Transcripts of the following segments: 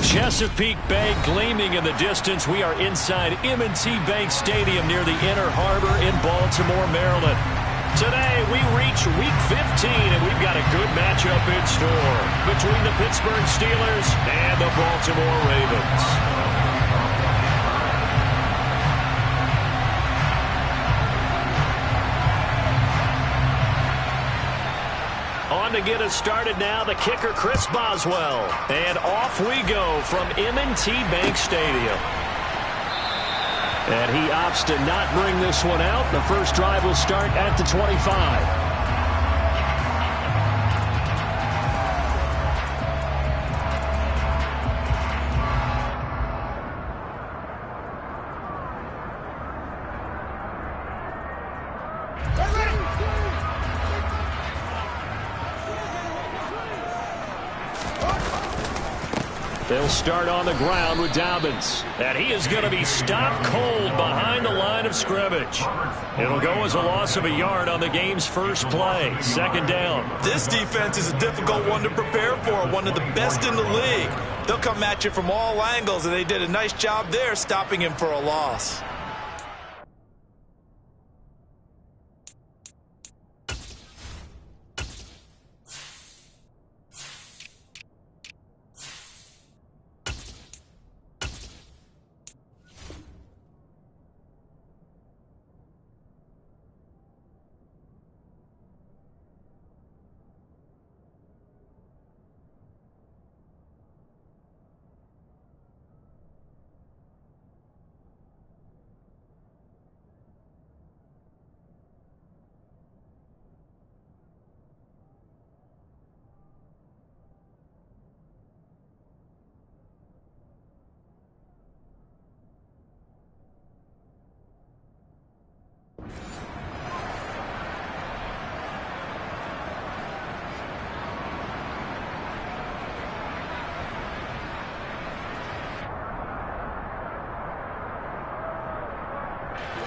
Chesapeake Bay gleaming in the distance. We are inside M&T Bank Stadium near the Inner Harbor in Baltimore, Maryland. Today, we reach Week 15, and we've got a good matchup in store between the Pittsburgh Steelers and the Baltimore Ravens. On to get us started now, the kicker, Chris Boswell. And off we go from M&T Bank Stadium. And he opts to not bring this one out. The first drive will start at the 25. They'll start on the ground with Dobbins. And he is going to be stopped cold behind the line of scrimmage. It'll go as a loss of a yard on the game's first play. Second down. This defense is a difficult one to prepare for, one of the best in the league. They'll come at you from all angles, and they did a nice job there stopping him for a loss.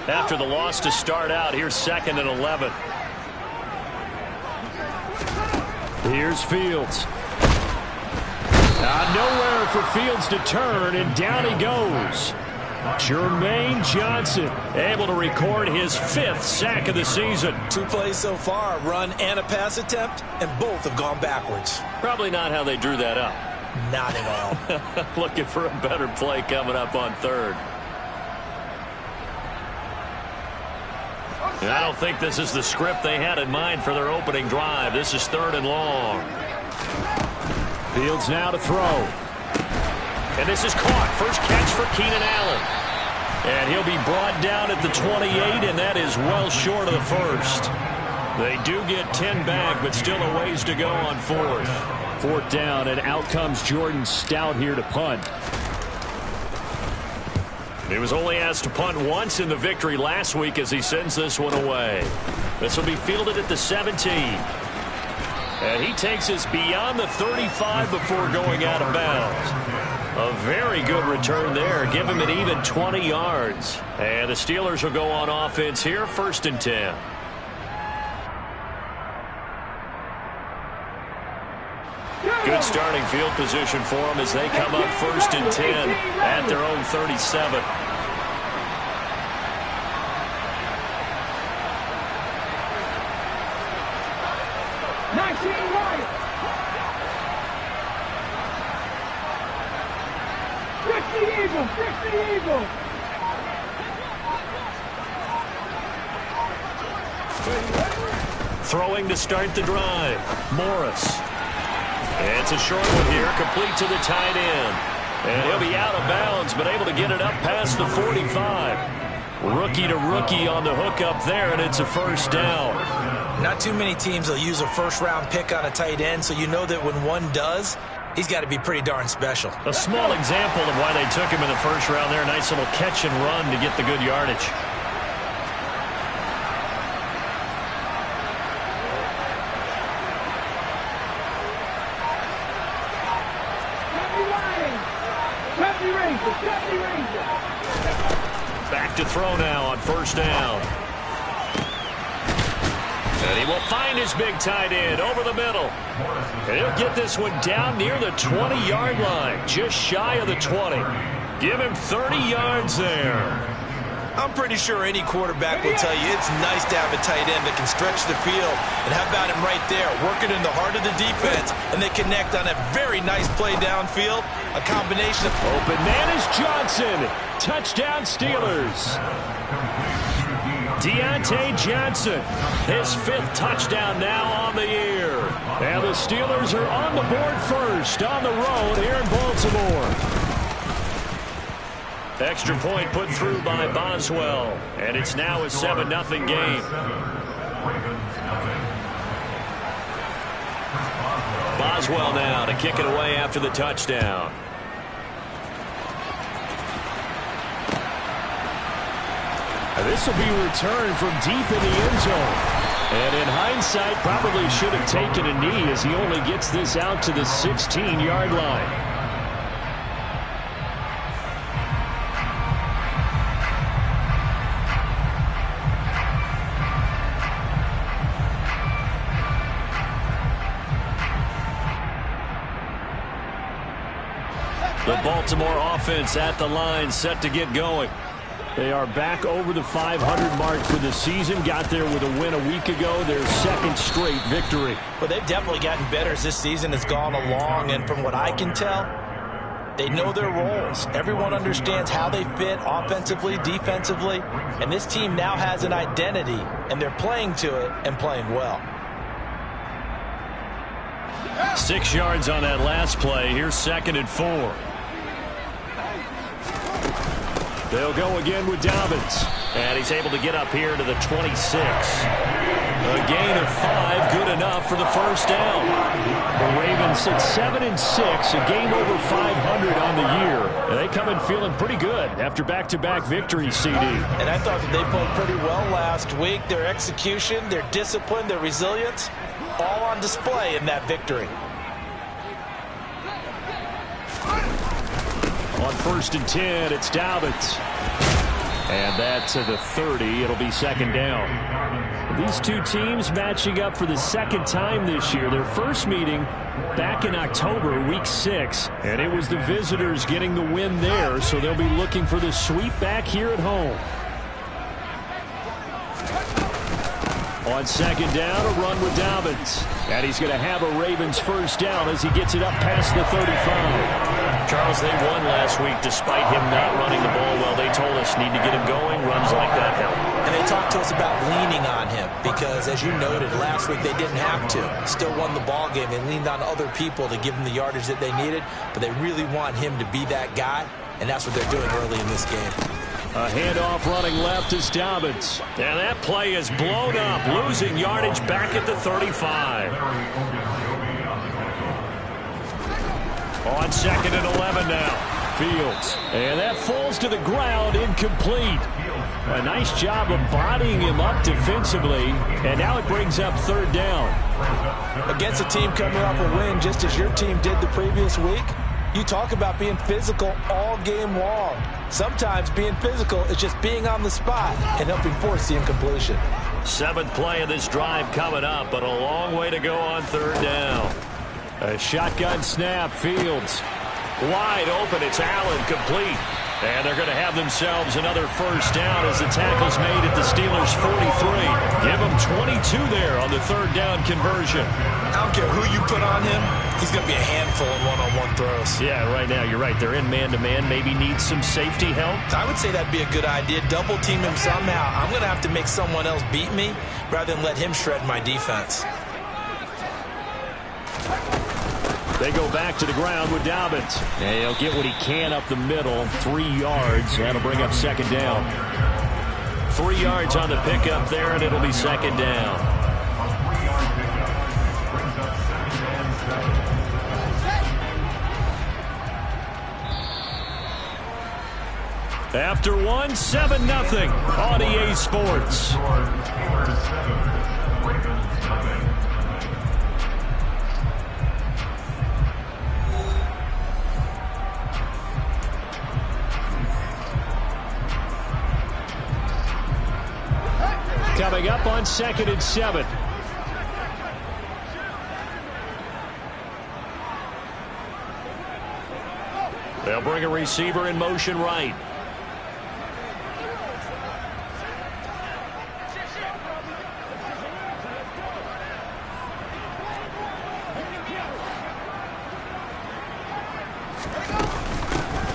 After the loss to start out, here's 2nd and 11. Here's Fields. Nowhere for Fields to turn, and down he goes. Jermaine Johnson able to record his 5th sack of the season. 2 plays so far, a run and a pass attempt, and both have gone backwards. Probably not how they drew that up. Not at all. Looking for a better play coming up on 3rd. I don't think this is the script they had in mind for their opening drive. This is 3rd and long. Fields now to throw. And this is caught. First catch for Keenan Allen. And he'll be brought down at the 28, and that is well short of the first. They do get 10 back, but still a ways to go on 4th. 4th down, and out comes Jordan Stout here to punt. He was only asked to punt once in the victory last week as he sends this one away. This will be fielded at the 17. And he takes us beyond the 35 before going out of bounds. A very good return there. Give him an even 20 yards. And the Steelers will go on offense here, 1st and 10. Good starting field position for them as they come up 1st and 10 at their own 37. Throwing to start the drive. Morris. And it's a short one here, complete to the tight end. And he'll be out of bounds, but able to get it up past the 45. Rookie to rookie on the hook up there, and it's a 1st down. Not too many teams will use a first-round pick on a tight end, so you know that when one does, he's got to be pretty darn special. A small example of why they took him in the 1st round there. Nice little catch and run to get the good yardage. Back to throw now on 1st down. And he will find his big tight end over the middle. And he'll get this one down near the 20-yard line, just shy of the 20. Give him 30 yards there. I'm pretty sure any quarterback will tell you it's nice to have a tight end that can stretch the field. And how about him right there, working in the heart of the defense, and they connect on a very nice play downfield. A combination of... Open man is Johnson. Touchdown Steelers. Deontay Johnson, his 5th touchdown now on the year. And the Steelers are on the board first on the road here in Baltimore. Extra point put through by Boswell, and it's now a 7-0 game. Boswell now to kick it away after the touchdown. And this will be returned from deep in the end zone. And in hindsight, probably should have taken a knee as he only gets this out to the 16-yard line. The Baltimore offense at the line, set to get going. They are back over the 500 mark for the season. Got there with a win a week ago, their 2nd straight victory. Well, they've definitely gotten better as this season has gone along, and from what I can tell, they know their roles. Everyone understands how they fit offensively, defensively, and this team now has an identity, and they're playing to it and playing well. 6 yards on that last play. Here's 2nd and 4. They'll go again with Dobbins. And he's able to get up here to the 26. A gain of 5, good enough for the first down. The Ravens sit 7-6, a game over 500 on the year. And they come in feeling pretty good after back-to-back victories, CD. And I thought that they played pretty well last week. Their execution, their discipline, their resilience, all on display in that victory. On 1st and 10, it's Dobbins. And that to the 30. It'll be 2nd down. These two teams matching up for the 2nd time this year. Their first meeting back in October, week 6. And it was the visitors getting the win there, so they'll be looking for the sweep back here at home. On 2nd down, a run with Dobbins. And he's going to have a Ravens first down as he gets it up past the 35. Charles, they won last week despite him not running the ball well. They told us need to get him going. Runs like that help. And they talked to us about leaning on him because, as you noted, last week they didn't have to. Still won the ball game. They leaned on other people to give them the yardage that they needed, but they really want him to be that guy, and that's what they're doing early in this game. A handoff running left is Dobbins. And that play is blown up, losing yardage back at the 35. On 2nd and 11 now. Fields. And that falls to the ground, incomplete. A nice job of bodying him up defensively. And now it brings up 3rd down. Against a team coming off a win just as your team did the previous week, you talk about being physical all game long. Sometimes being physical is just being on the spot and helping force the incompletion. 7th play of this drive coming up, but a long way to go on 3rd down. A shotgun snap, Fields. Wide open, it's Allen, complete. And they're going to have themselves another first down as the tackle's made at the Steelers' 43. Give them 22 there on the 3rd down conversion. I don't care who you put on him, he's going to be a handful in one-on-one throws. Yeah, right now, you're right. They're in man-to-man, maybe need some safety help. I would say that'd be a good idea. Double team him somehow. I'm going to have to make someone else beat me rather than let him shred my defense. They go back to the ground with Dobbins. And he'll get what he can up the middle. 3 yards. That'll bring up 2nd down. 3 yards on the pickup there, and it'll be 2nd down. After one, 7-0 on EA Sports. Coming up on 2nd and 7. They'll bring a receiver in motion right.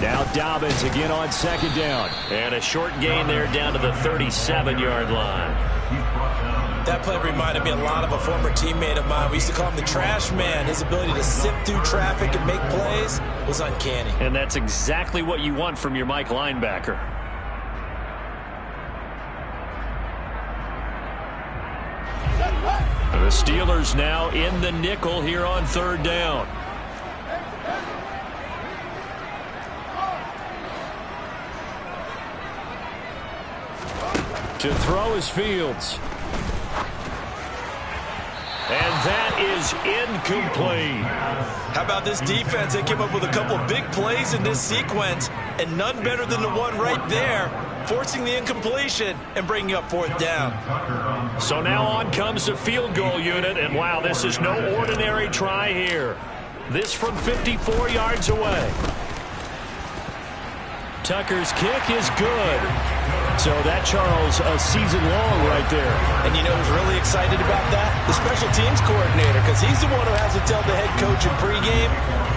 Now Dobbins again on second down. And a short gain there down to the 37-yard line. That play reminded me a lot of a former teammate of mine. We used to call him the trash man. His ability to sift through traffic and make plays was uncanny. And that's exactly what you want from your Mike linebacker. The Steelers now in the nickel here on third down. To throw is Fields. And that is incomplete. How about this defense? They came up with a couple of big plays in this sequence, and none better than the one right there, forcing the incompletion and bringing up fourth down. So now on comes the field goal unit, and wow, this is no ordinary try here. This from 54 yards away. Tucker's kick is good. So that, Charles, a season long right there. And you know who's really excited about that? The special teams coordinator, because he's the one who has to tell the head coach in pregame,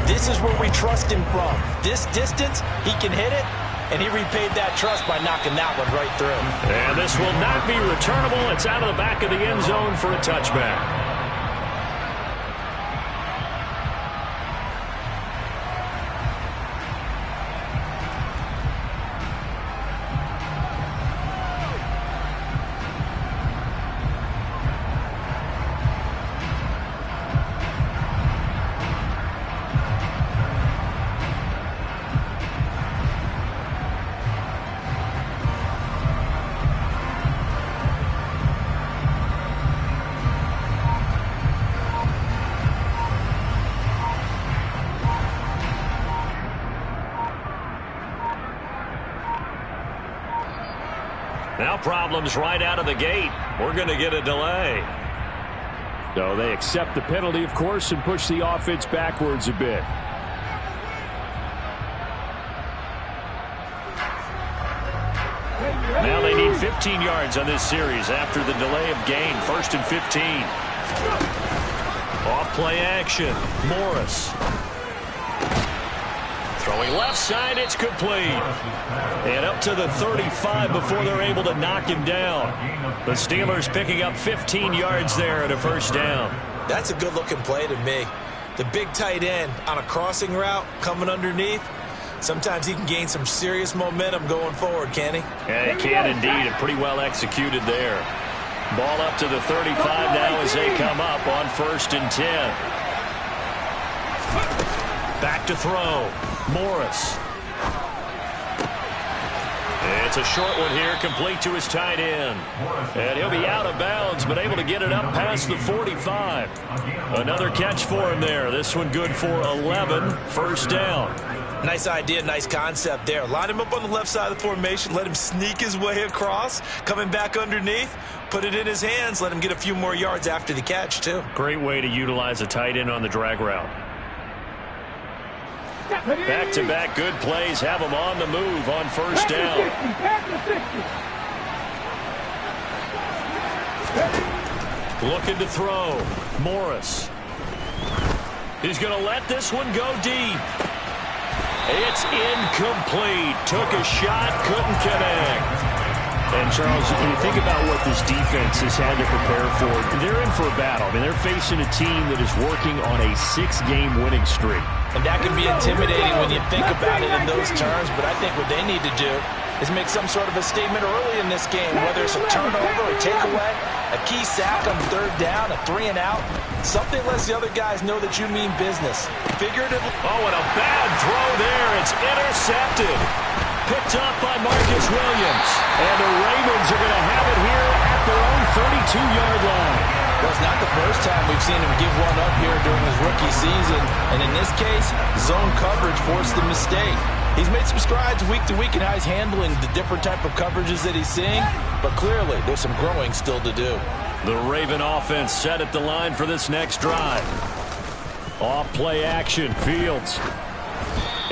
this is where we trust him from. This distance, he can hit it, and he repaid that trust by knocking that one right through. And this will not be returnable. It's out of the back of the end zone for a touchback. Now problems right out of the gate. We're going to get a delay. So they accept the penalty, of course, and push the offense backwards a bit. Now they need 15 yards on this series after the delay of game. 1st and 15. Off play action. Morris. Throwing left side, it's complete. And up to the 35 before they're able to knock him down. The Steelers picking up 15 yards there at a first down. That's a good-looking play to me. The big tight end on a crossing route coming underneath. Sometimes he can gain some serious momentum going forward, can he? Yeah, he can indeed, and pretty well executed there. Ball up to the 35 now as they come up on 1st and 10. Back to throw. Morris. It's a short one here, complete to his tight end. And he'll be out of bounds, but able to get it up past the 45. Another catch for him there. This one good for 11. First down. Nice idea, nice concept there. Line him up on the left side of the formation, let him sneak his way across, coming back underneath, put it in his hands, let him get a few more yards after the catch, too. Great way to utilize a tight end on the drag route. Back-to-back good plays have him on the move on first down. Looking to throw. Morris. He's going to let this one go deep. It's incomplete. Took a shot, couldn't connect. And, Charles, when you think about what this defense has had to prepare for, they're in for a battle. I mean, they're facing a team that is working on a 6-game winning streak. And that can be intimidating when you think about it in those terms, but I think what they need to do is make some sort of a statement early in this game, whether it's a turnover, a takeaway, a key sack on third down, a 3-and-out. Something lets the other guys know that you mean business. Figuratively. Oh, and a bad throw there. It's intercepted. Picked up by Marcus Williams. And the Ravens are going to have it here at their own 32-yard line. Well, it's not the first time we've seen him give one up here during his rookie season. And in this case, zone coverage forced the mistake. He's made some strides week to week in how he's handling the different type of coverages that he's seeing. But clearly, there's some growing still to do. The Raven offense set at the line for this next drive. Off play action. Fields.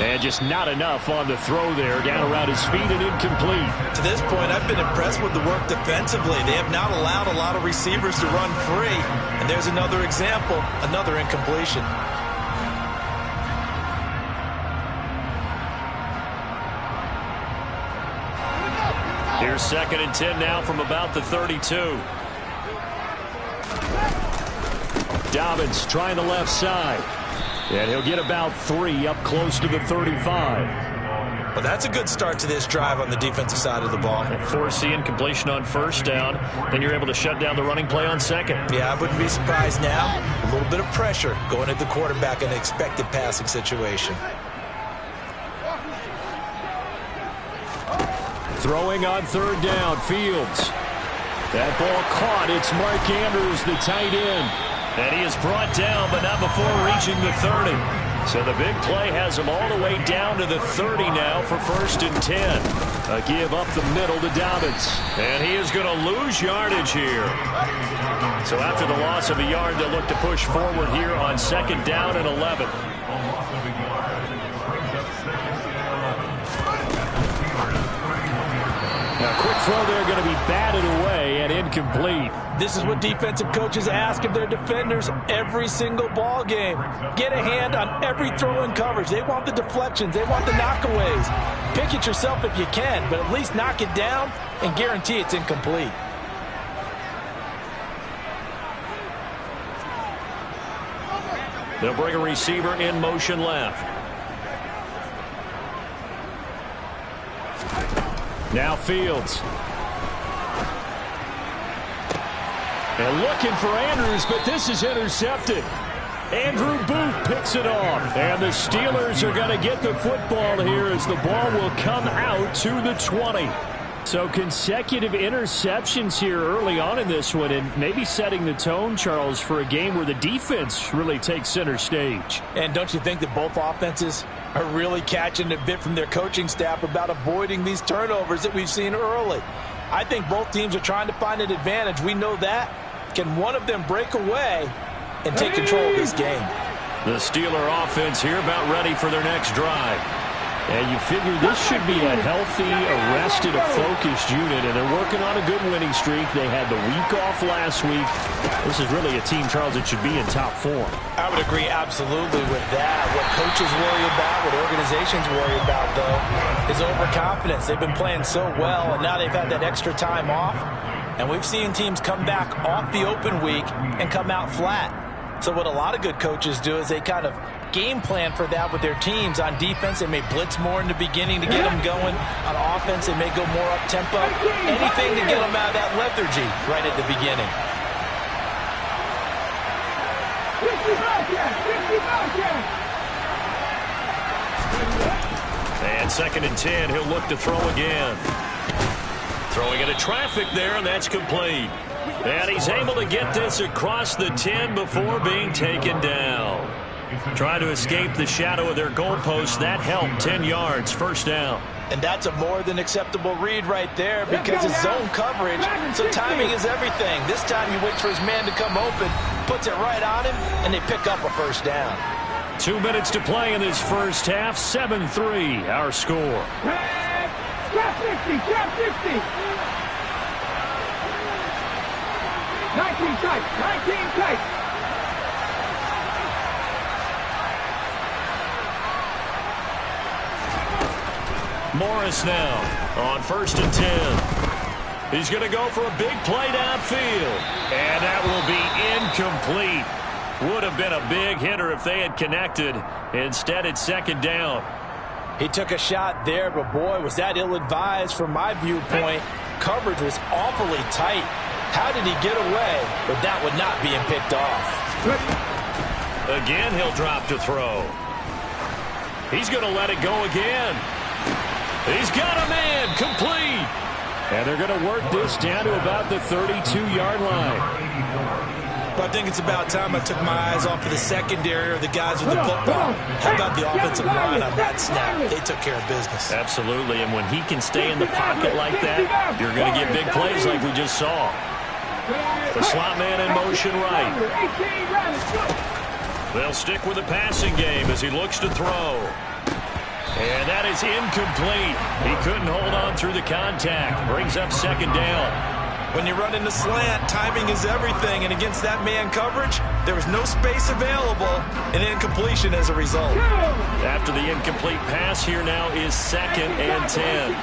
And just not enough on the throw there. Down around his feet and incomplete. To this point, I've been impressed with the work defensively. They have not allowed a lot of receivers to run free. And there's another example, another incompletion. Here's 2nd and 10 now from about the 32. Dobbins trying the left side. And he'll get about 3 up close to the 35. Well, that's a good start to this drive on the defensive side of the ball. Force the incompletion on 1st down. Then you're able to shut down the running play on 2nd. Yeah, I wouldn't be surprised now. A little bit of pressure going at the quarterback in an expected passing situation. Throwing on 3rd down, Fields. That ball caught. It's Mark Andrews, the tight end. And he is brought down, but not before reaching the 30. So the big play has him all the way down to the 30 now for 1st and 10. A give up the middle to Dobbins. And he is going to lose yardage here. So after the loss of a yard, they'll look to push forward here on 2nd down and 11. Now, quick throw there, going to be batted away and incomplete. This is what defensive coaches ask of their defenders every single ball game. Get a hand on every throw in coverage. They want the deflections. They want the knockaways. Pick it yourself if you can, but at least knock it down and guarantee it's incomplete. They'll bring a receiver in motion left. Now Fields. And looking for Andrews, but this is intercepted. Andrew Booth picks it off. And the Steelers are going to get the football here as the ball will come out to the 20. So consecutive interceptions here early on in this one, and maybe setting the tone, Charles, for a game where the defense really takes center stage. And don't you think that both offenses are really catching a bit from their coaching staff about avoiding these turnovers that we've seen early? I think both teams are trying to find an advantage. We know that. Can one of them break away and take control of this game? The Steeler offense here about ready for their next drive. And you figure this should be a healthy, arrested, focused unit, and they're working on a good winning streak. They had the week off last week. This is really a team, Charles, that should be in top form. I would agree absolutely with that. What coaches worry about, what organizations worry about, though, is overconfidence. They've been playing so well, and now they've had that extra time off. And we've seen teams come back off the open week and come out flat. So what a lot of good coaches do is they kind of game plan for that with their teams. On defense, they may blitz more in the beginning to get them going. On offense, they may go more up-tempo. Anything to get them out of that lethargy right at the beginning. And 2nd and 10, he'll look to throw again. Throwing into traffic there, and that's complete. And he's able to get this across the 10 before being taken down. Trying to escape the shadow of their goalpost. That helped. 10 yards, 1st down. And that's a more than acceptable read right there because it's zone coverage, so timing is everything. This time he waits for his man to come open, puts it right on him, and they pick up a 1st down. 2 minutes to play in this first half. 7-3, our score. Trap 50, trap 50. 19 tight, 19 tight. Morris now on 1st and 10. He's going to go for a big play downfield. And that will be incomplete. Would have been a big hitter if they had connected. Instead, it's 2nd down. He took a shot there, but boy, was that ill-advised from my viewpoint. Coverage was awfully tight. How did he get away? But that would not be him picked off. Again, he'll drop to throw. He's going to let it go again. He's got a man, complete. And they're going to work this down to about the 32-yard line. But I think it's about time I took my eyes off of the secondary or the guys with the football. How about the offensive line on that snap? They took care of business. Absolutely, and when he can stay in the pocket like that, you're going to get big plays like we just saw. The slot man in motion right. They'll stick with the passing game as he looks to throw. And that is incomplete. He couldn't hold on through the contact. Brings up second down. When you run into slant, timing is everything. And against that man coverage, there was no space available. An incompletion as a result. After the incomplete pass, here now is 2nd and 10.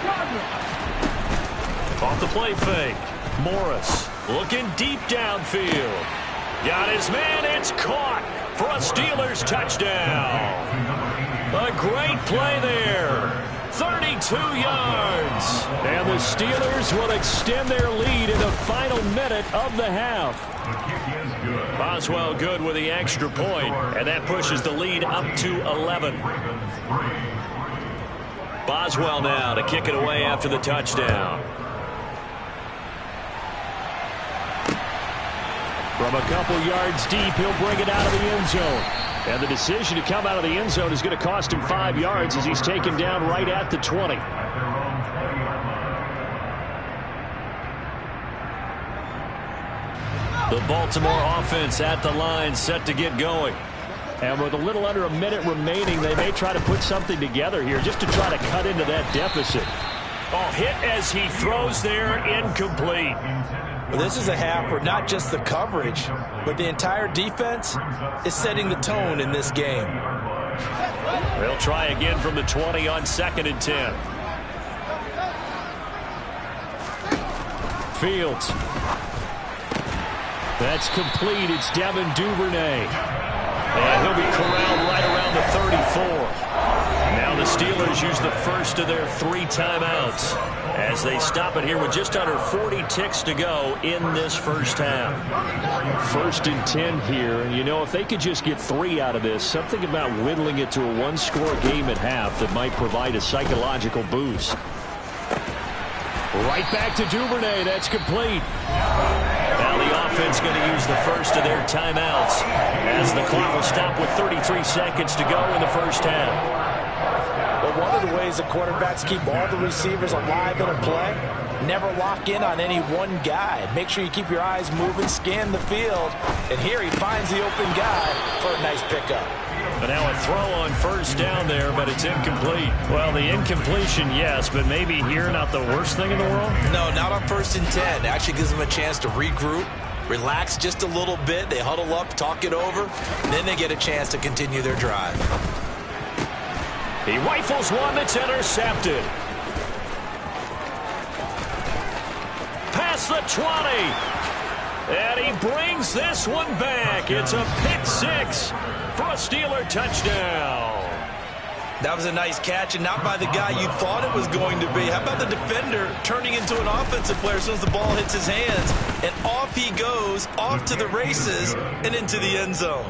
Off the play fake. Morris looking deep downfield. Got his man. It's caught for a Steelers touchdown. A great play there. 32 yards. And the Steelers will extend their lead in the final minute of the half. Boswell good with the extra point, and that pushes the lead up to 11. Boswell now to kick it away after the touchdown. From a couple yards deep, he'll bring it out of the end zone. And the decision to come out of the end zone is going to cost him 5 yards as he's taken down right at the 20. The Baltimore offense at the line, set to get going. And with a little under a minute remaining, they may try to put something together here just to try to cut into that deficit. Oh, hit as he throws there, incomplete. Well, this is a half where not just the coverage, but the entire defense is setting the tone in this game. They'll try again from the 20 on 2nd and 10. Fields. That's complete. It's Devin Duvernay. And he'll be corralled right around the 34. Now the Steelers use the first of their 3 timeouts as they stop it here with just under 40 ticks to go in this first half. 1st and 10 here. And, you know, if they could just get 3 out of this, something about whittling it to a 1-score game at half that might provide a psychological boost. Right back to Duvernay. That's complete. Now the offense going to use the first of their timeouts as the clock will stop with 33 seconds to go in the first half. But one of the ways the quarterbacks keep all the receivers alive in a play, never lock in on any one guy. Make sure you keep your eyes moving, scan the field, and here he finds the open guy for a nice pickup. But now a throw on first down there, but it's incomplete. Well, the incompletion, yes, but maybe here not the worst thing in the world? No, not on 1st and 10. It actually gives them a chance to regroup, relax just a little bit. They huddle up, talk it over, and then they get a chance to continue their drive. He rifles one that's intercepted. Past the 20. And he brings this one back. It's a pick 6 for a Steeler touchdown. That was a nice catch, and not by the guy you thought it was going to be. How about the defender turning into an offensive player as soon as the ball hits his hands? And off he goes, off to the races, and into the end zone.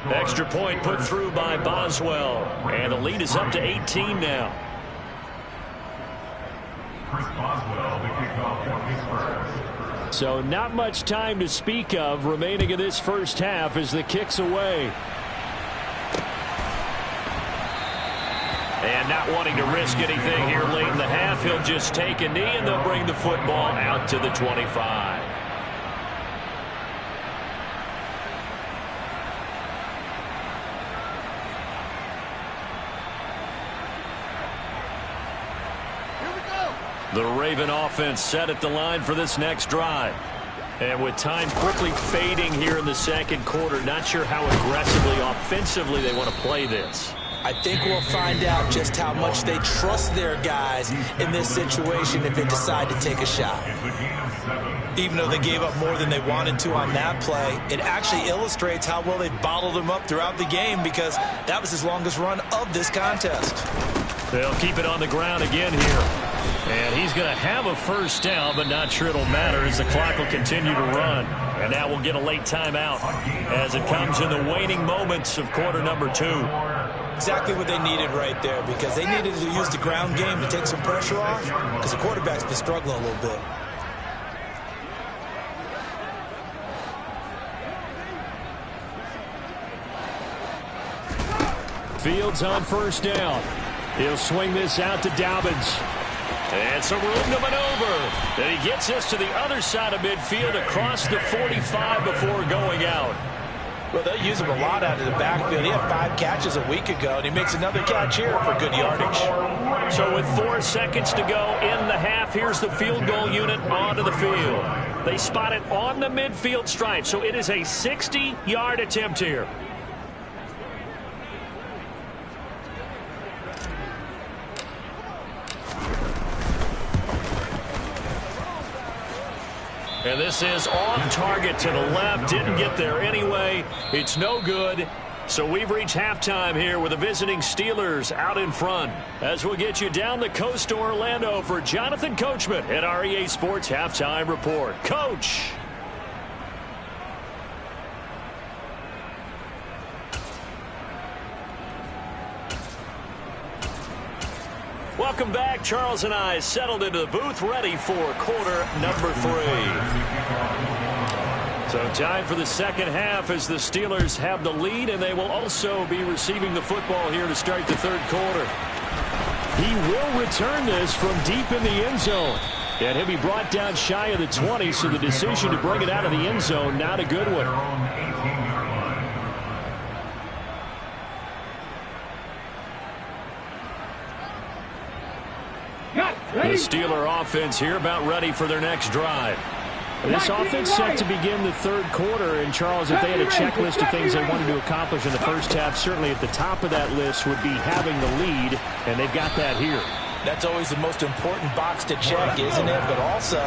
Extra point put through by Boswell. And the lead is up to 18 now. So not much time to speak of remaining in this first half as the kick's away. And not wanting to risk anything here late in the half, he'll just take a knee and they'll bring the football out to the 25. The Raven offense set at the line for this next drive. And with time quickly fading here in the second quarter, not sure how aggressively, offensively they want to play this. I think we'll find out just how much they trust their guys in this situation if they decide to take a shot. Even though they gave up more than they wanted to on that play, it actually illustrates how well they bottled them up throughout the game because that was his longest run of this contest. They'll keep it on the ground again here. And he's going to have a first down, but not sure it'll matter as the clock will continue to run. And now we'll get a late timeout as it comes in the waning moments of quarter number 2. Exactly what they needed right there because they needed to use the ground game to take some pressure off because the quarterback's been struggling a little bit. Fields on first down. He'll swing this out to Dobbins. And some room to maneuver. And he gets us to the other side of midfield across the 45 before going out. Well, they'll use him a lot out of the backfield. He had 5 catches a week ago, and he makes another catch here for good yardage. So with 4 seconds to go in the half, here's the field goal unit onto the field. They spot it on the midfield stripe, so it is a 60-yard attempt here. And this is off target to the left. Didn't get there anyway. It's no good. So we've reached halftime here with the visiting Steelers out in front. As we'll get you down the coast to Orlando for Jonathan Coachman at our EA Sports Halftime Report. Coach. Welcome back. Charles and I settled into the booth, ready for quarter number 3. So time for the second half as the Steelers have the lead, and they will also be receiving the football here to start the third quarter. He will return this from deep in the end zone. And he'll be brought down shy of the 20, so the decision to bring it out of the end zone, not a good one. The Steeler offense here about ready for their next drive. This offense set to begin the third quarter, and Charles, if they had a checklist of things they wanted to accomplish in the first half, certainly at the top of that list would be having the lead, and they've got that here. That's always the most important box to check, isn't it? But also,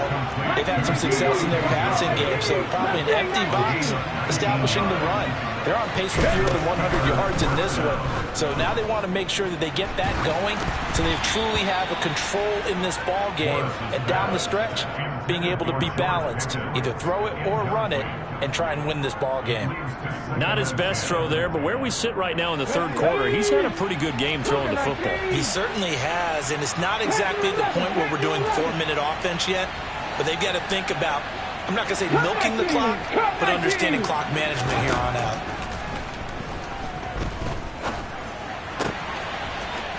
they've had some success in their passing game, so probably an empty box establishing the run. They're on pace for fewer than 100 yards in this one. So now they want to make sure that they get that going so they truly have a control in this ball game. And down the stretch, being able to be balanced, either throw it or run it, and try and win this ball game. Not his best throw there, but where we sit right now in the third quarter, he's had a pretty good game throwing the football. He certainly has, and it's not exactly the point where we're doing 4-minute offense yet, but they've got to think about, I'm not going to say milking the clock, but understanding clock management here on out.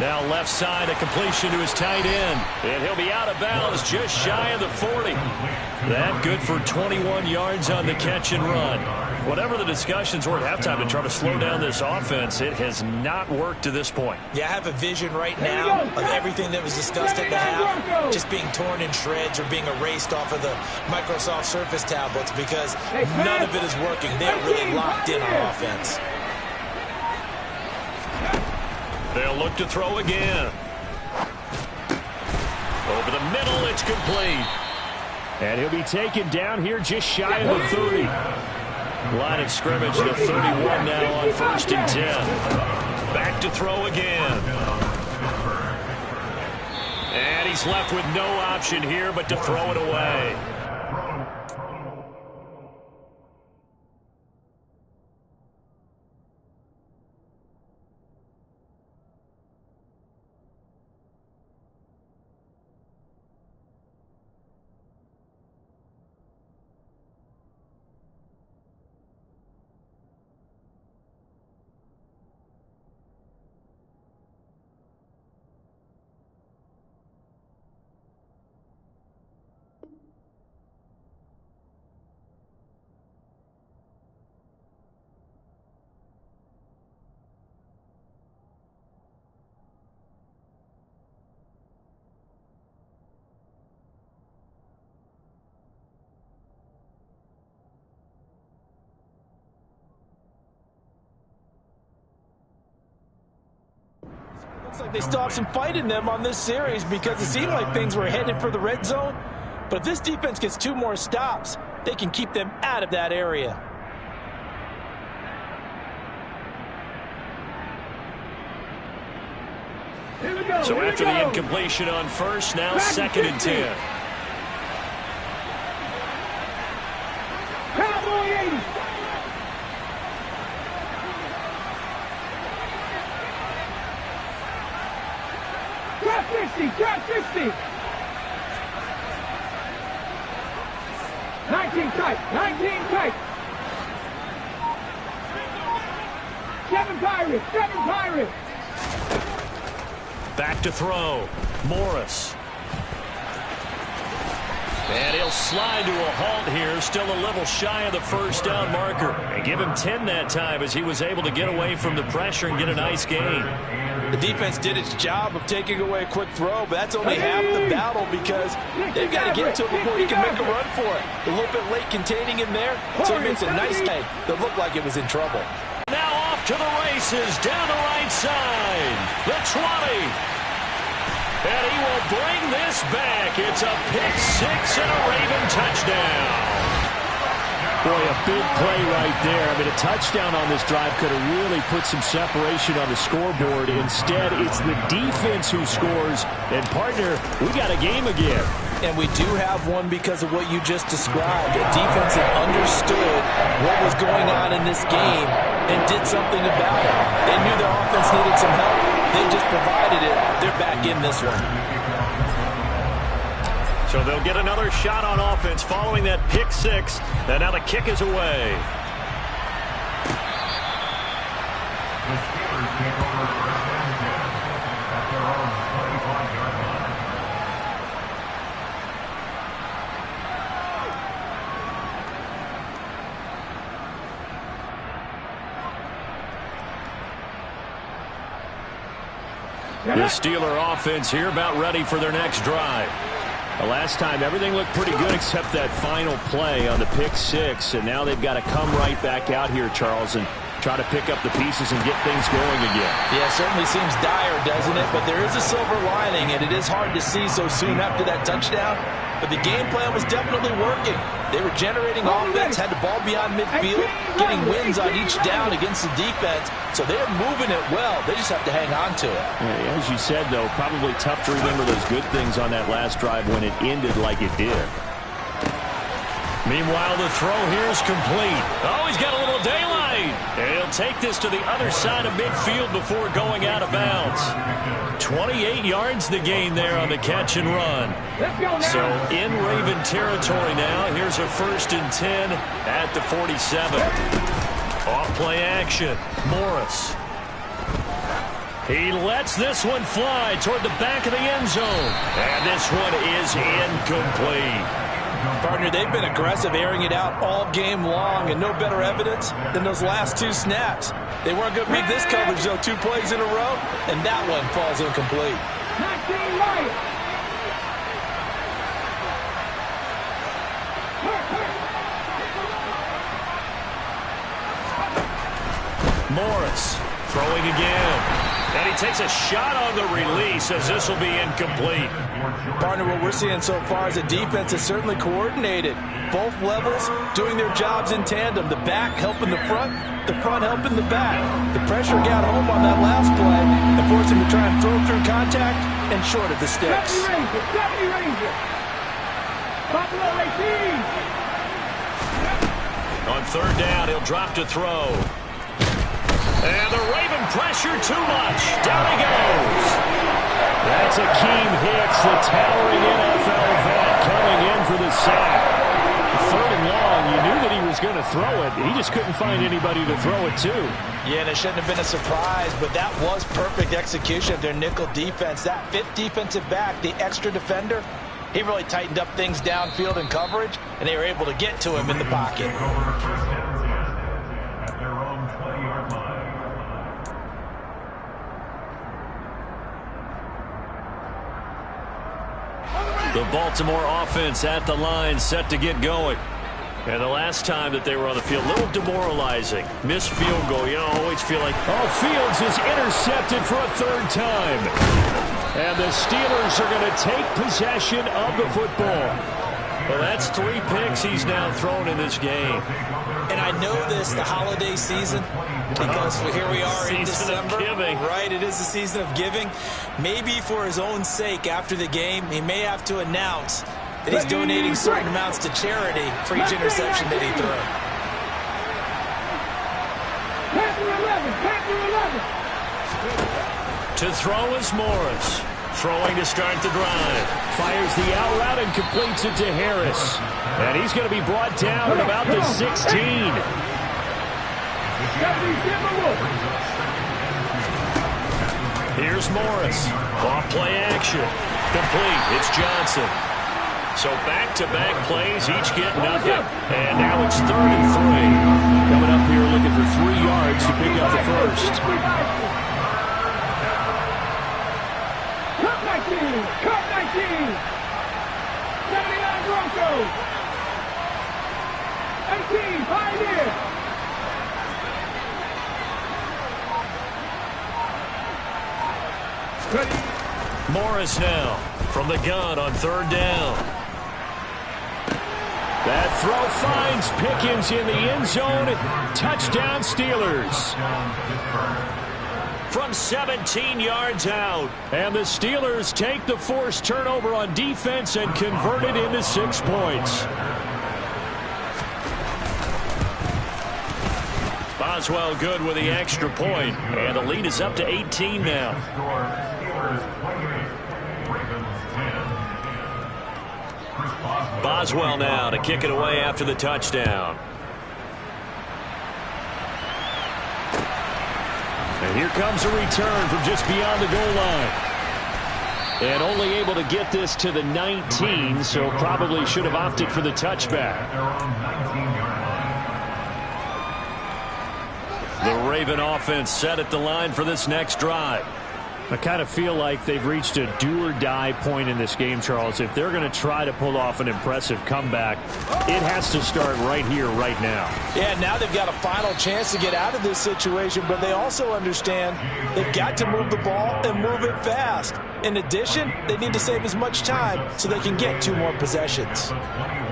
Now left side, a completion to his tight end. And he'll be out of bounds just shy of the 40. That good for 21 yards on the catch and run. Whatever the discussions were at halftime to try to slow down this offense, it has not worked to this point. Yeah, I have a vision right now of everything that was discussed at the half just being torn in shreds or being erased off of the Microsoft Surface tablets because none of it is working. They're really locked in on offense. They'll look to throw again. Over the middle, it's complete. And he'll be taken down here just shy of the 30. Line of scrimmage, the 31 now on 1st and 10. Back to throw again. And he's left with no option here but to throw it away. Looks like they still have some fight in them on this series because it seemed like things were headed for the red zone. But if this defense gets 2 more stops, they can keep them out of that area. So after the incompletion on first, now 2nd and 10. Cowboy 80. Drop 60, drop 60. 19 tight, 19 tight. 7 Pirates, 7 Pirates. Back to throw. Morris. And he'll slide to a halt here, still a little shy of the first down marker. And give him 10 that time as he was able to get away from the pressure and get a nice gain. The defense did its job of taking away a quick throw, but that's only half the battle because they've got to get to it before he can make a run for it. A little bit late containing him there, so he makes a nice play that looked like it was in trouble. Now off to the races, down the right side. The 20. And he will bring this back. It's a pick-6 and a Raven touchdown. Boy, a big play right there. I mean, a touchdown on this drive could have really put some separation on the scoreboard. Instead, it's the defense who scores. And, partner, we got a game again. And we do have one because of what you just described. A defense that understood what was going on in this game and did something about it. They knew their offense needed some help. They just provided it. They're back in this one. So they'll get another shot on offense following that pick-6. And now the kick is away. The Steeler offense here about ready for their next drive. The last time, everything looked pretty good except that final play on the pick-6. And now they've got to come right back out here, Charles, and try to pick up the pieces and get things going again. Yeah, it certainly seems dire, doesn't it? But there is a silver lining, and it is hard to see so soon after that touchdown. But the game plan was definitely working. They were generating offense, had the ball beyond midfield, getting wins on each down against the defense. So they're moving it well. They just have to hang on to it. Yeah, as you said, though, probably tough to remember those good things on that last drive when it ended like it did. Meanwhile, the throw here is complete. Oh, he's got a little daylight. And he'll take this to the other side of midfield before going out of bounds. 28 yards the gain there on the catch and run. So in Raven territory now. Here's a 1st and 10 at the 47. Off play action. Morris. He lets this one fly toward the back of the end zone. And this one is incomplete. Partner, they've been aggressive, airing it out all game long, and no better evidence than those last 2 snaps. They weren't going to beat this coverage, though, 2 plays in a row, and that one falls incomplete. Morris throwing again. And he takes a shot on the release as this will be incomplete. Partner, what we're seeing so far is a defense is certainly coordinated. Both levels doing their jobs in tandem. The back helping the front helping the back. The pressure got home on that last play and forced him to try and throw through contact and short of the sticks. On 3rd down, he'll drop to throw. And the Raven pressure too much. Down he goes. That's Akeem Hicks, the towering NFL vet, coming in for the sack. 3rd and long, you knew that he was going to throw it. He just couldn't find anybody to throw it to. Yeah, and it shouldn't have been a surprise, but that was perfect execution of their nickel defense. That 5th defensive back, the extra defender, he really tightened up things downfield in coverage, and they were able to get to him in the pocket. The Baltimore offense at the line, set to get going. And the last time that they were on the field, a little demoralizing. Missed field goal. You always feel like, oh, Fields is intercepted for a 3rd time. And the Steelers are going to take possession of the football. Well, that's 3 picks he's now thrown in this game. And I know this, the holiday season, because here we are in December. Right, it is the season of giving. Maybe for his own sake after the game, he may have to announce that he's donating certain amounts to charity for each interception that he threw. To throw is Morris. Throwing to start the drive. Fires the out route and completes it to Harris. And he's going to be brought down at about the 16. Here's Morris. Off play action. Complete. It's Johnson. So back-to-back plays, each get nothing. And now it's 3rd and 3. Coming up here looking for 3 yards to pick up the first. Cup 19! Cup 19! 79 Broncos! 18 Pioneer! Morris now from the gun on 3rd down. That throw finds Pickens in the end zone. Touchdown Steelers. From 17 yards out. And the Steelers take the forced turnover on defense and convert it into 6 points. Boswell good with the extra point. And the lead is up to 18 now. Boswell now to kick it away after the touchdown. And here comes a return from just beyond the goal line. And only able to get this to the 19, so probably should have opted for the touchback. The Raven offense set at the line for this next drive. I kind of feel like they've reached a do-or-die point in this game, Charles. If they're going to try to pull off an impressive comeback, it has to start right here, right now. Yeah, now they've got a final chance to get out of this situation, but they also understand they've got to move the ball and move it fast. In addition, they need to save as much time so they can get 2 more possessions.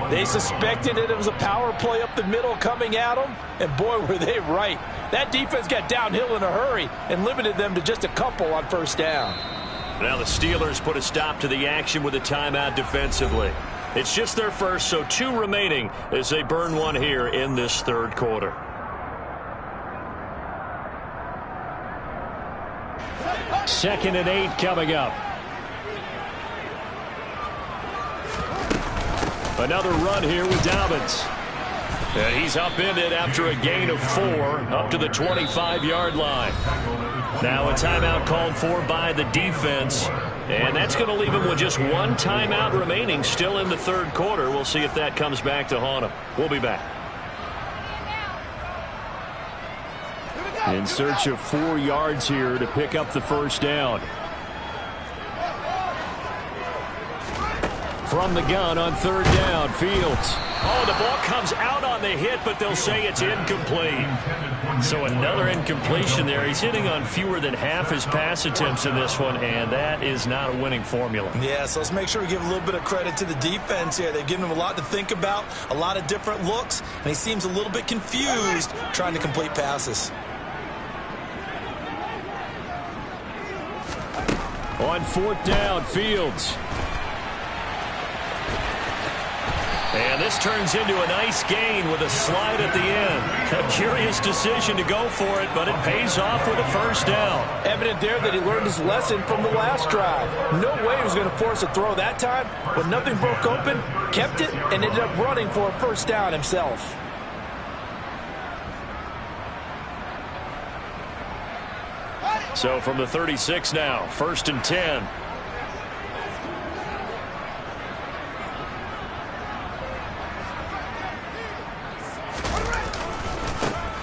They suspected it was a power play up the middle coming at them, and boy, were they right. That defense got downhill in a hurry and limited them to just a couple on 1st down. Now the Steelers put a stop to the action with a timeout defensively. It's just their first, so 2 remaining as they burn one here in this 3rd quarter. Second and 8 coming up. Another run here with Dobbins. And he's upended after a gain of 4 up to the 25-yard line. Now a timeout called for by the defense. And that's going to leave him with just 1 timeout remaining still in the 3rd quarter. We'll see if that comes back to haunt him. We'll be back. In search of 4 yards here to pick up the 1st down. From the gun on 3rd down, Fields. Oh, the ball comes out on the hit, but they'll say it's incomplete. So another incompletion there. He's hitting on fewer than half his pass attempts in this one, and that is not a winning formula. Yeah, so let's make sure we give a little bit of credit to the defense here. They've given him a lot to think about, a lot of different looks, and he seems a little bit confused trying to complete passes. On 4th down, Fields. And this turns into a nice gain with a slide at the end. A curious decision to go for it, but it pays off with a 1st down. Evident there that he learned his lesson from the last drive. No way he was going to force a throw that time, but nothing broke open, kept it, and ended up running for a 1st down himself. So from the 36 now, 1st and 10.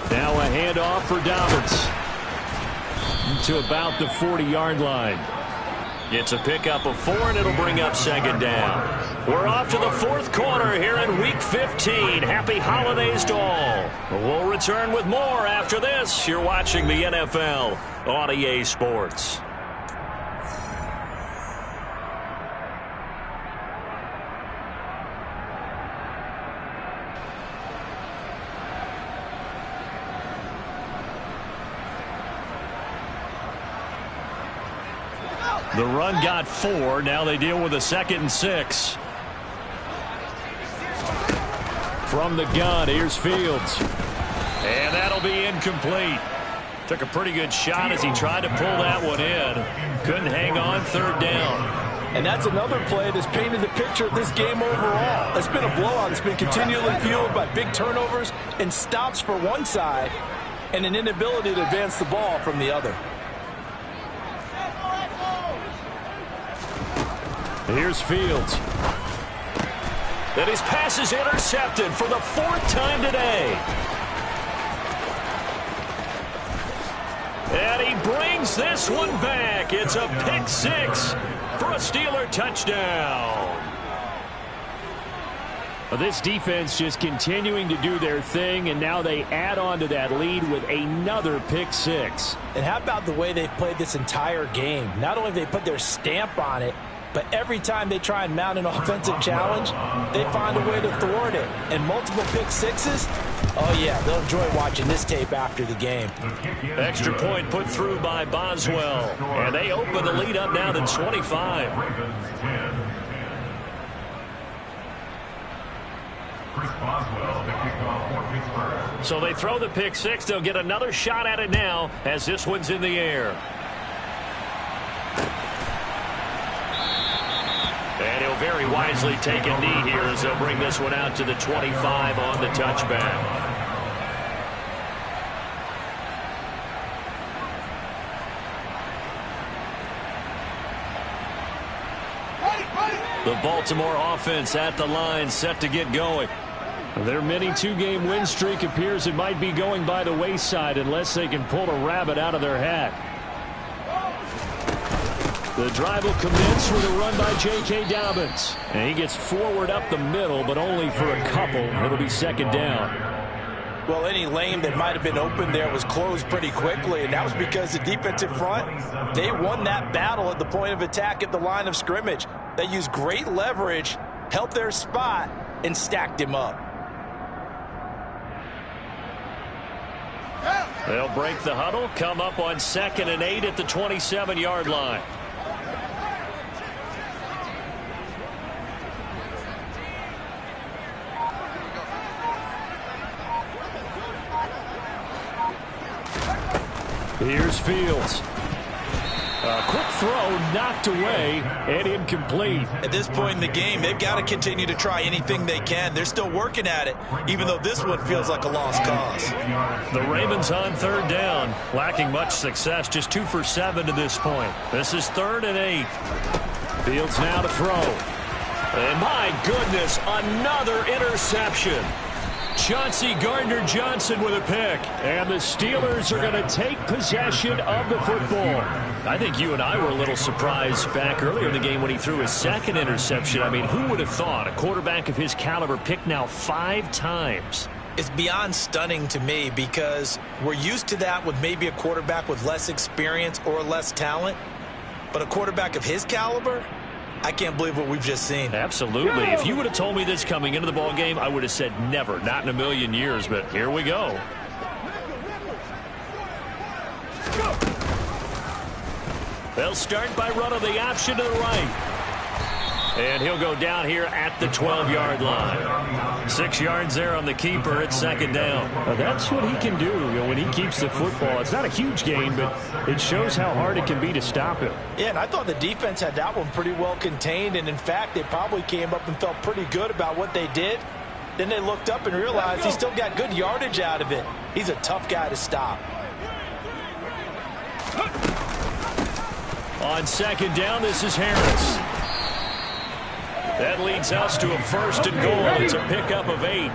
Now a handoff for Dobbins to about the 40-yard line. It's a pickup of 4, and it'll bring up 2nd down. We're off to the 4th quarter here in Week 15. Happy holidays to all. We'll return with more after this. You're watching the NFL on EA Sports. The run got 4. Now they deal with a 2nd and 6. From the gun, here's Fields. And that'll be incomplete. Took a pretty good shot as he tried to pull that one in. Couldn't hang on 3rd down. And that's another play that's painted the picture of this game overall. It's been a blowout. It's been continually fueled by big turnovers and stops for one side and an inability to advance the ball from the other. Here's Fields. And his pass is intercepted for the 4th time today. And he brings this one back. It's a pick 6 for a Steeler touchdown. Well, this defense just continuing to do their thing, and now they add on to that lead with another pick 6. And how about the way they've played this entire game? Not only have they put their stamp on it, but every time they try and mount an offensive challenge, they find a way to thwart it. And multiple pick 6s, oh yeah, they'll enjoy watching this tape after the game. Extra point put through by Boswell. And they open the lead up now to 25. So they throw the pick 6. They'll get another shot at it now as this one's in the air. And he'll very wisely take a knee here as they'll bring this one out to the 25 on the touchback. The Baltimore offense at the line, set to get going. Their mini 2-game win streak appears it might be going by the wayside unless they can pull a rabbit out of their hat. The drive will commence with a run by J.K. Dobbins. And he gets forward up the middle, but only for a couple. It'll be 2nd down. Well, any lane that might have been open there was closed pretty quickly, and that was because the defensive front, they won that battle at the point of attack at the line of scrimmage. They used great leverage, helped their spot, and stacked him up. They'll break the huddle, come up on 2nd and 8 at the 27-yard line. Here's Fields. A quick throw knocked away and incomplete. At this point in the game, they've got to continue to try anything they can. They're still working at it, even though this one feels like a lost cause. The Ravens on 3rd down, lacking much success, just 2 for 7 to this point. This is 3rd and 8. Fields now to throw. And my goodness, another interception. Chauncey Gardner-Johnson with a pick. And the Steelers are going to take possession of the football. I think you and I were a little surprised back earlier in the game when he threw his 2nd interception. I mean, who would have thought a quarterback of his caliber picked now 5 times? It's beyond stunning to me because we're used to that with maybe a quarterback with less experience or less talent. But a quarterback of his caliber, I can't believe what we've just seen. Absolutely. If you would have told me this coming into the ball game, I would have said never, not in a million years. But here we go. They'll start by running the option to the right. And he'll go down here at the 12-yard line. 6 yards there on the keeper. It's 2nd down. That's what he can do when he keeps the football. It's not a huge gain, but it shows how hard it can be to stop him. Yeah, and I thought the defense had that one pretty well contained. And, in fact, they probably came up and felt pretty good about what they did. Then they looked up and realized he still got good yardage out of it. He's a tough guy to stop. On 2nd down, this is Harris. That leads us to a 1st and goal. It's a pickup of 8.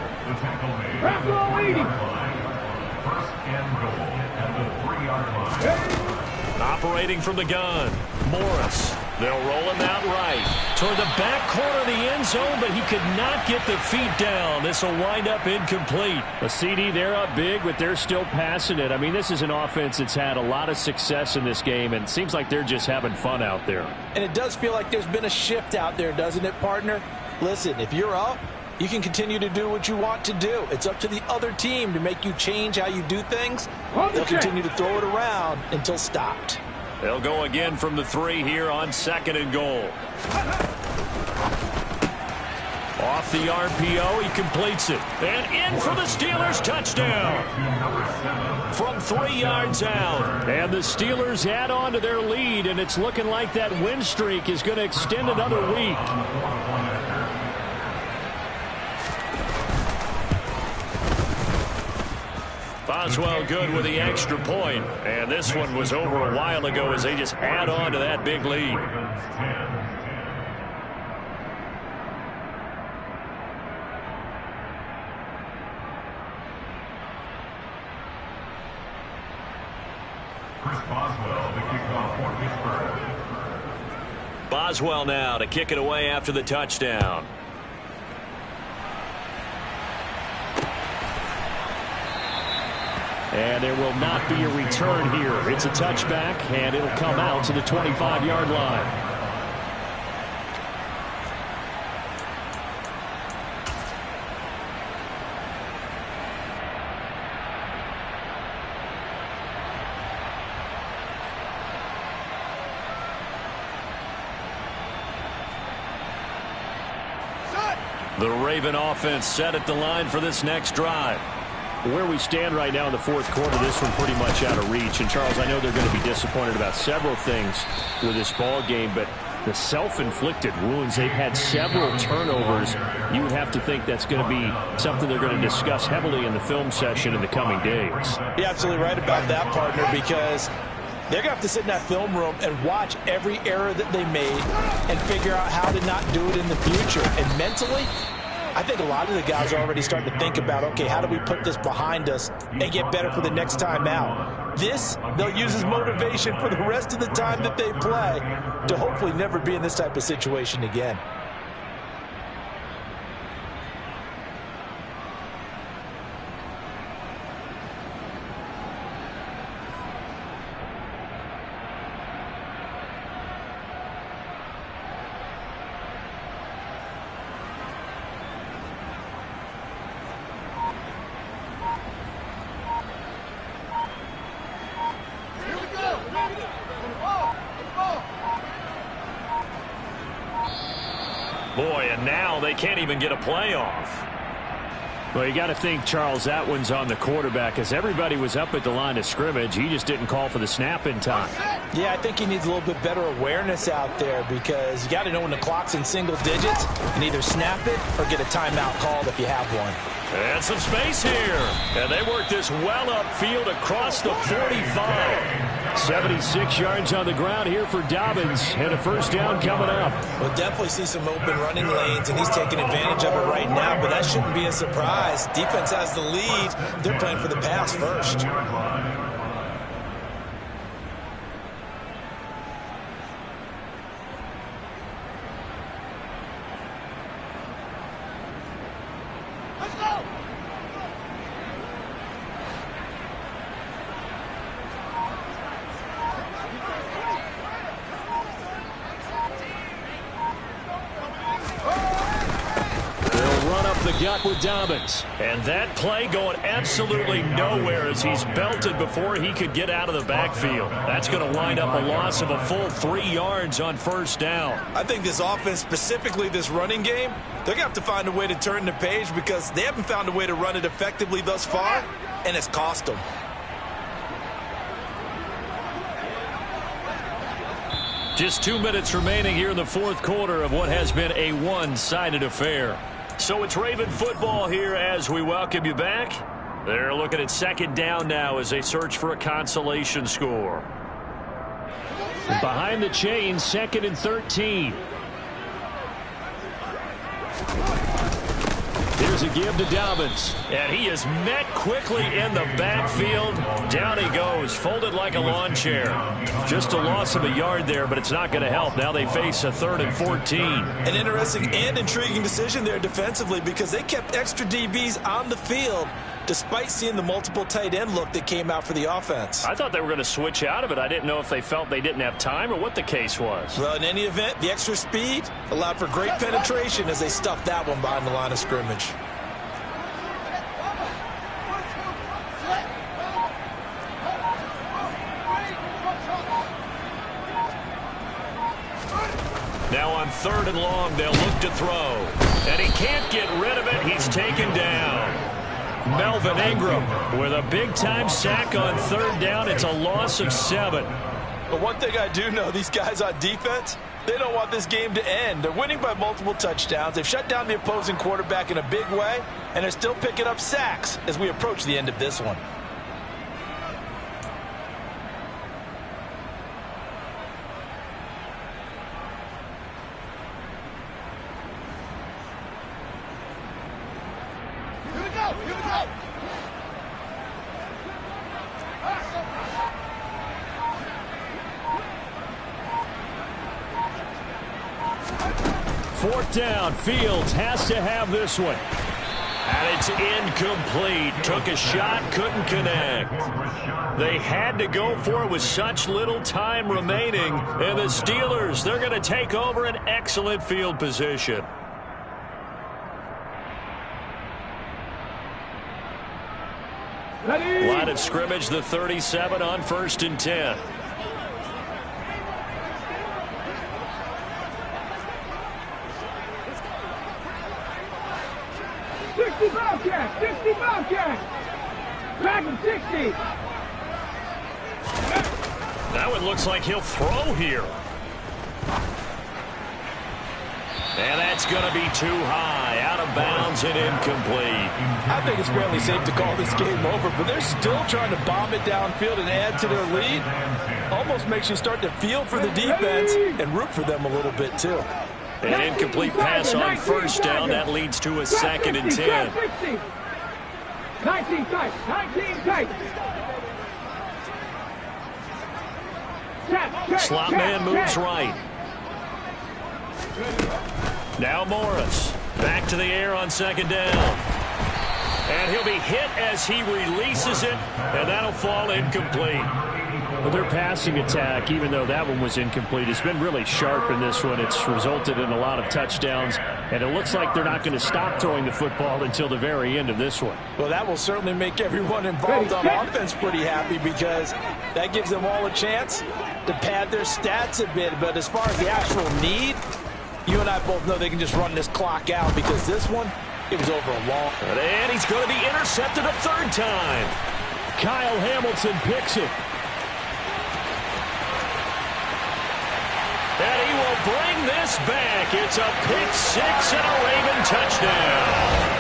Operating from the gun, Morris. They'll roll him out right toward the back corner of the end zone, but he could not get the feet down. This will wind up incomplete. A CD, they're up big, but they're still passing it. I mean, this is an offense that's had a lot of success in this game, and it seems like they're just having fun out there. And it does feel like there's been a shift out there, doesn't it, partner? Listen, if you're up, you can continue to do what you want to do. It's up to the other team to make you change how you do things. They'll continue to throw it around until stopped. They'll go again from the 3 here on 2nd and goal. Off the RPO, he completes it. And in for the Steelers touchdown. From 3 yards out. And the Steelers add on to their lead, and it's looking like that win streak is going to extend another week. Boswell good with the extra point. And this one was over a while ago as they just add on to that big lead. Boswell now to kick it away after the touchdown. And there will not be a return here. It's a touchback, and it'll come out to the 25-yard line. The Raven offense set at the line for this next drive. Where we stand right now in the fourth quarter, this one pretty much out of reach. And, Charles, I know they're going to be disappointed about several things with this ball game, but the self-inflicted wounds, they've had several turnovers. You would have to think that's going to be something they're going to discuss heavily in the film session in the coming days. You're absolutely right about that, partner, because they're going to have to sit in that film room and watch every error that they made and figure out how to not do it in the future. And mentally, I think a lot of the guys are already starting to think about, okay, how do we put this behind us and get better for the next time out? This, they'll use as motivation for the rest of the time that they play to hopefully never be in this type of situation again. Boy, and now they can't even get a playoff. Well, you got to think, Charles, that one's on the quarterback, as everybody was up at the line of scrimmage. He just didn't call for the snap in time. Yeah, I think he needs a little bit better awareness out there, because you got to know when the clock's in single digits and either snap it or get a timeout called if you have one. And some space here. And they work this well upfield across the 45. 76 yards on the ground here for Dobbins, and a first down coming up. We'll definitely see some open running lanes, and he's taking advantage of it right now, but that shouldn't be a surprise. Defense has the lead. They're playing for the pass first. Gut with Dobbins. And that play going absolutely nowhere as he's belted before he could get out of the backfield. That's going to wind up a loss of a full 3 yards on first down. I think this offense, specifically this running game, they're going to have to find a way to turn the page, because they haven't found a way to run it effectively thus far, and it's cost them. Just 2 minutes remaining here in the fourth quarter of what has been a one-sided affair. So it's Raven football here as we welcome you back. They're looking at second down now as they search for a consolation score. Behind the chains, 2nd and 13. Here's a give to Dobbins. And he is met quickly in the backfield. Down he goes, folded like a lawn chair. Just a loss of a yard there, but it's not going to help. Now they face a 3rd and 14. An interesting and intriguing decision there defensively, because they kept extra DBs on the field despite seeing the multiple tight end look that came out for the offense. I thought they were going to switch out of it. I didn't know if they felt they didn't have time or what the case was. Well, in any event, the extra speed allowed for great penetration as they stuffed that one behind the line of scrimmage. Now on 3rd and long, they'll look to throw. And he can't get rid of it. He's taken down. Melvin Ingram with a big-time sack on 3rd down. It's a loss of 7. But one thing I do know, these guys on defense, they don't want this game to end. They're winning by multiple touchdowns. They've shut down the opposing quarterback in a big way, and they're still picking up sacks as we approach the end of this one. 4th down. Fields has to have this one. And it's incomplete. Took a shot, couldn't connect. They had to go for it with such little time remaining. And the Steelers, they're going to take over an excellent field position. Line of scrimmage, the 37 on 1st and 10. Bobcat, 60 Bobcat. Back at 60. That one looks like he'll throw here. And that's going to be too high, out of bounds and incomplete. I think it's fairly safe to call this game over, but they're still trying to bomb it downfield and add to their lead. Almost makes you start to feel for the defense and root for them a little bit too. An incomplete pass on 1st down. That leads to a 2nd and 10. 19 tight. 19 tight. Slot man moves right. Now Morris. Back to the air on 2nd down. And he'll be hit as he releases it. And that'll fall incomplete. Well, their passing attack, even though that one was incomplete, has been really sharp in this one. It's resulted in a lot of touchdowns, and it looks like they're not going to stop throwing the football until the very end of this one. Well, that will certainly make everyone involved on offense pretty happy because that gives them all a chance to pad their stats a bit. But as far as the actual need, you and I both know they can just run this clock out because this one, it was over a long. And he's going to be intercepted a 3rd time. Kyle Hamilton picks it. And he will bring this back. It's a pick 6 and a Raven touchdown.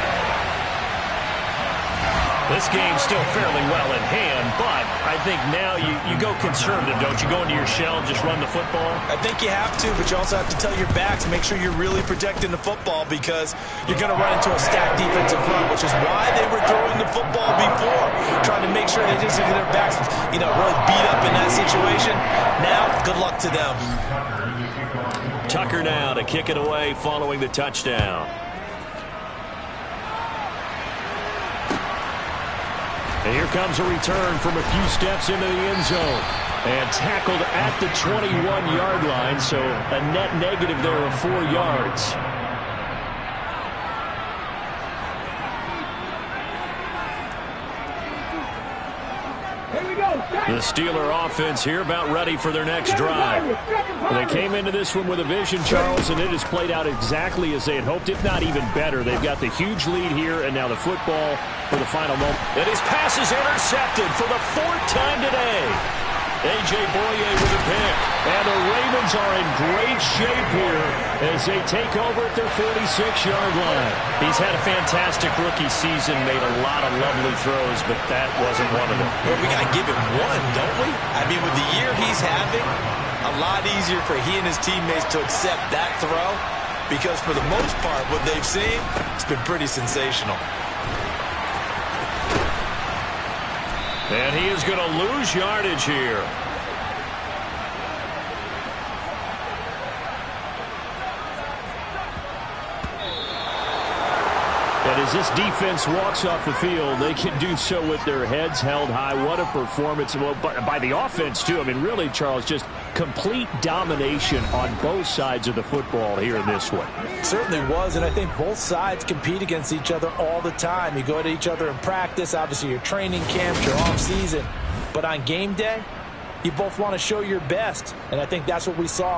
This game's still fairly well in hand, but I think now you go conservative, don't you? Go into your shell and just run the football? I think you have to, but you also have to tell your backs, make sure you're really protecting the football because you're going to run into a stacked defensive front, which is why they were throwing the football before, trying to make sure they just get their backs, really beat up in that situation. Now, good luck to them. Tucker now to kick it away following the touchdown. And here comes a return from a few steps into the end zone. And tackled at the 21-yard line, so a net negative there of 4 yards. The Steeler offense here about ready for their next drive. They came into this one with a vision, Charles, and it has played out exactly as they had hoped, if not even better. They've got the huge lead here, and now the football for the final moment. And his pass is intercepted for the 4th time today. A.J. Boye with a pick. And the Ravens are in great shape here as they take over at their 46-yard line. He's had a fantastic rookie season, made a lot of lovely throws, but that wasn't one of them. Well, we got to give him one, don't we? I mean, with the year he's having, a lot easier for he and his teammates to accept that throw because for the most part, what they've seen, it's been pretty sensational. And he is going to lose yardage here. And as this defense walks off the field, they can do so with their heads held high. What a performance. Well, by the offense, too. I mean, really, Charles, just complete domination on both sides of the football here in this one. It certainly was, and I think both sides compete against each other all the time. You go at each other in practice, obviously your training camps, your off-season. But on game day, you both want to show your best, and I think that's what we saw.